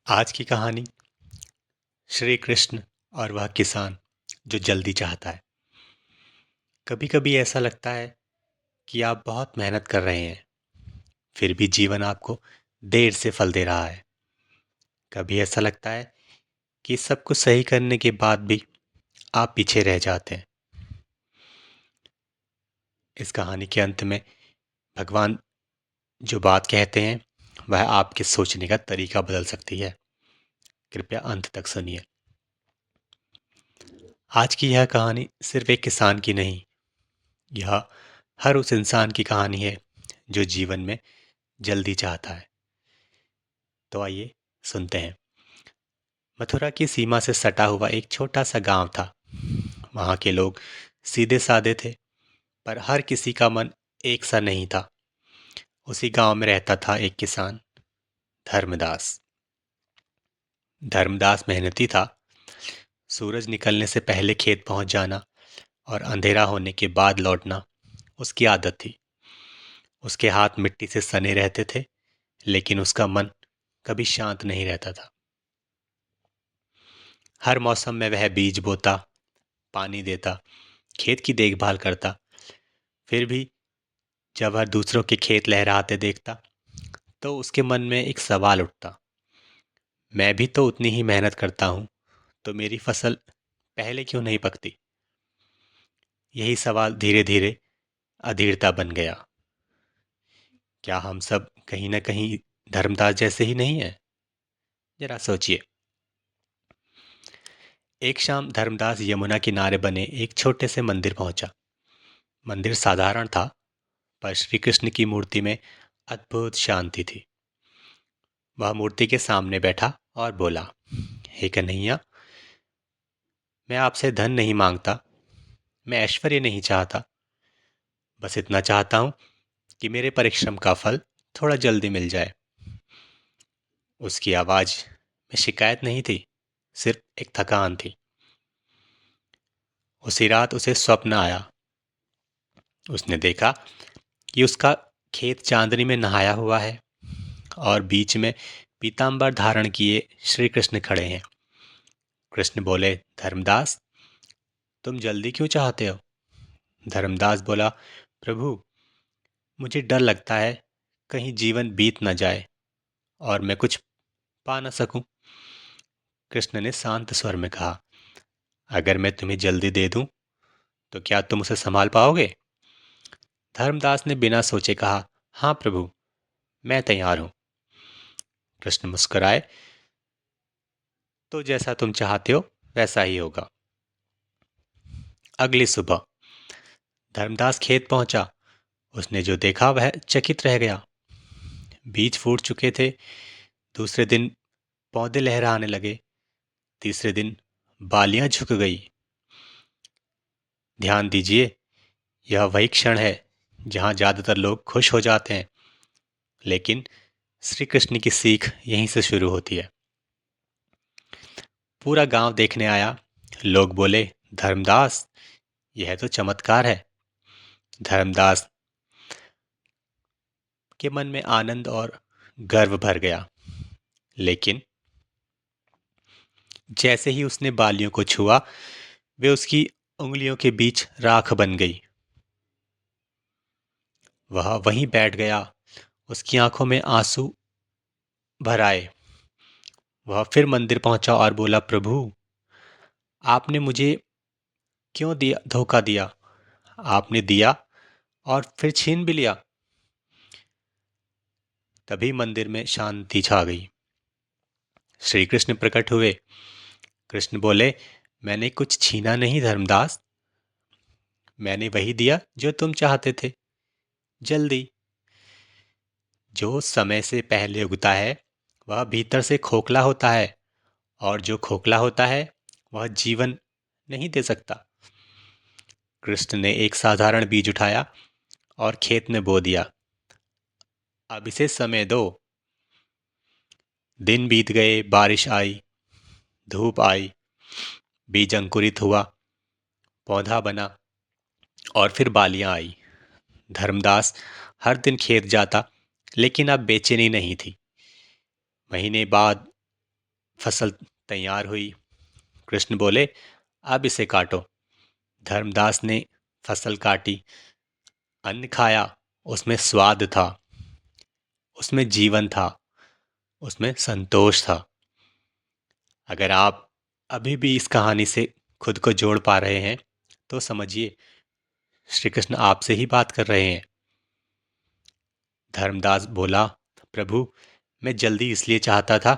आज की कहानी श्री कृष्ण और वह किसान जो जल्दी चाहता है। कभी कभी ऐसा लगता है कि आप बहुत मेहनत कर रहे हैं, फिर भी जीवन आपको देर से फल दे रहा है। कभी ऐसा लगता है कि सब कुछ सही करने के बाद भी आप पीछे रह जाते हैं। इस कहानी के अंत में भगवान जो बात कहते हैं वह आपके सोचने का तरीका बदल सकती है। कृपया अंत तक सुनिए। आज की यह कहानी सिर्फ एक किसान की नहीं, यह हर उस इंसान की कहानी है जो जीवन में जल्दी चाहता है। तो आइए सुनते हैं। मथुरा की सीमा से सटा हुआ एक छोटा सा गांव था। वहां के लोग सीधे साधे थे, पर हर किसी का मन एक सा नहीं था। उसी गांव में रहता था एक किसान, धर्मदास। धर्मदास मेहनती था। सूरज निकलने से पहले खेत पहुंच जाना और अंधेरा होने के बाद लौटना उसकी आदत थी। उसके हाथ मिट्टी से सने रहते थे, लेकिन उसका मन कभी शांत नहीं रहता था। हर मौसम में वह बीज बोता, पानी देता, खेत की देखभाल करता। फिर भी जब वह दूसरों के खेत लहराते देखता तो उसके मन में एक सवाल उठता, मैं भी तो उतनी ही मेहनत करता हूं, तो मेरी फसल पहले क्यों नहीं पकती। यही सवाल धीरे धीरे अधीरता बन गया। क्या हम सब कहीं ना कहीं धर्मदास जैसे ही नहीं हैं? जरा सोचिए। एक शाम धर्मदास यमुना किनारे बने एक छोटे से मंदिर पहुंचा। मंदिर साधारण था, पर श्री कृष्ण की मूर्ति में अद्भुत शांति थी। वह मूर्ति के सामने बैठा और बोला, हे कन्हैया, मैं आपसे धन नहीं मांगता, मैं ऐश्वर्य नहीं चाहता। बस इतना चाहता हूं कि मेरे परिश्रम का फल थोड़ा जल्दी मिल जाए। उसकी आवाज में शिकायत नहीं थी, सिर्फ एक थकान थी। उसी रात उसे स्वप्न आया। उसने देखा कि उसका खेत चांदनी में नहाया हुआ है और बीच में पीतांबर धारण किए श्री कृष्ण खड़े हैं। कृष्ण बोले, धर्मदास, तुम जल्दी क्यों चाहते हो? धर्मदास बोला, प्रभु, मुझे डर लगता है कहीं जीवन बीत न जाए और मैं कुछ पा न सकूं। कृष्ण ने शांत स्वर में कहा, अगर मैं तुम्हें जल्दी दे दूं तो क्या तुम उसे संभाल पाओगे? धर्मदास ने बिना सोचे कहा, हाँ प्रभु, मैं तैयार हूं। कृष्ण मुस्कुराए, तो जैसा तुम चाहते हो वैसा ही होगा। अगली सुबह धर्मदास खेत पहुंचा। उसने जो देखा वह चकित रह गया। बीज फूट चुके थे। दूसरे दिन पौधे लहराने लगे। तीसरे दिन बालियां झुक गई। ध्यान दीजिए, यह वही क्षण है जहां ज्यादातर लोग खुश हो जाते हैं, लेकिन श्री कृष्ण की सीख यहीं से शुरू होती है। पूरा गांव देखने आया। लोग बोले, धर्मदास, यह तो चमत्कार है। धर्मदास के मन में आनंद और गर्व भर गया। लेकिन जैसे ही उसने बालियों को छुआ, वे उसकी उंगलियों के बीच राख बन गई। वह वहीं बैठ गया। उसकी आंखों में आंसू भर आए। वह फिर मंदिर पहुंचा और बोला, प्रभु, आपने मुझे क्यों दिया, धोखा दिया? आपने दिया और फिर छीन भी लिया। तभी मंदिर में शांति छा गई। श्री कृष्ण प्रकट हुए। कृष्ण बोले, मैंने कुछ छीना नहीं धर्मदास, मैंने वही दिया जो तुम चाहते थे, जल्दी। जो समय से पहले उगता है वह भीतर से खोखला होता है, और जो खोखला होता है वह जीवन नहीं दे सकता। कृष्ण ने एक साधारण बीज उठाया और खेत में बो दिया। अब इसे समय दो। दिन बीत गए, बारिश आई, धूप आई, बीज अंकुरित हुआ, पौधा बना और फिर बालियां आई। धर्मदास हर दिन खेत जाता, लेकिन अब बेचैनी नहीं थी। महीने बाद फसल तैयार हुई। कृष्ण बोले, अब इसे काटो। धर्मदास ने फसल काटी, अन्न खाया। उसमें स्वाद था, उसमें जीवन था, उसमें संतोष था। अगर आप अभी भी इस कहानी से खुद को जोड़ पा रहे हैं तो समझिए श्री कृष्ण आपसे ही बात कर रहे हैं। धर्मदास बोला, प्रभु, मैं जल्दी इसलिए चाहता था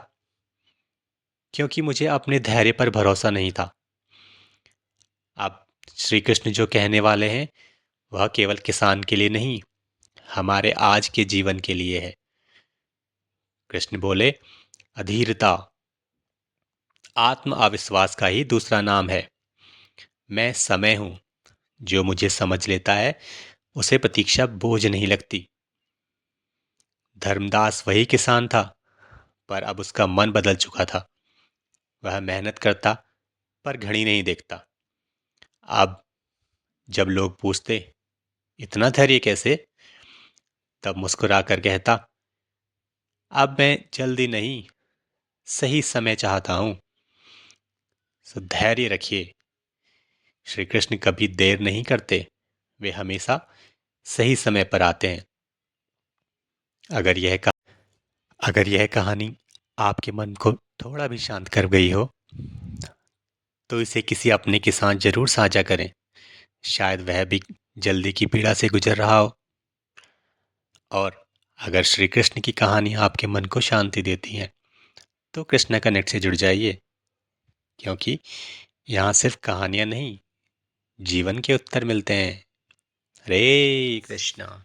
क्योंकि मुझे अपने धैर्य पर भरोसा नहीं था। अब श्री कृष्ण जो कहने वाले हैं वह केवल किसान के लिए नहीं, हमारे आज के जीवन के लिए है। कृष्ण बोले, अधीरता आत्म अविश्वास का ही दूसरा नाम है। मैं समय हूं, जो मुझे समझ लेता है उसे प्रतीक्षा बोझ नहीं लगती। धर्मदास वही किसान था, पर अब उसका मन बदल चुका था। वह मेहनत करता पर घड़ी नहीं देखता। अब जब लोग पूछते, इतना धैर्य कैसे, तब मुस्कुरा कर कहता, अब मैं जल्दी नहीं, सही समय चाहता हूं। सो धैर्य रखिए। श्री कृष्ण कभी देर नहीं करते, वे हमेशा सही समय पर आते हैं। अगर यह अगर यह कहानी आपके मन को थोड़ा भी शांत कर गई हो तो इसे किसी अपने के साथ जरूर साझा करें। शायद वह भी जल्दी की पीड़ा से गुजर रहा हो। और अगर श्री कृष्ण की कहानी आपके मन को शांति देती है तो कृष्णा कनेक्ट से जुड़ जाइए, क्योंकि यहाँ सिर्फ कहानियाँ नहीं, जीवन के उत्तर मिलते हैं। हरे कृष्णा।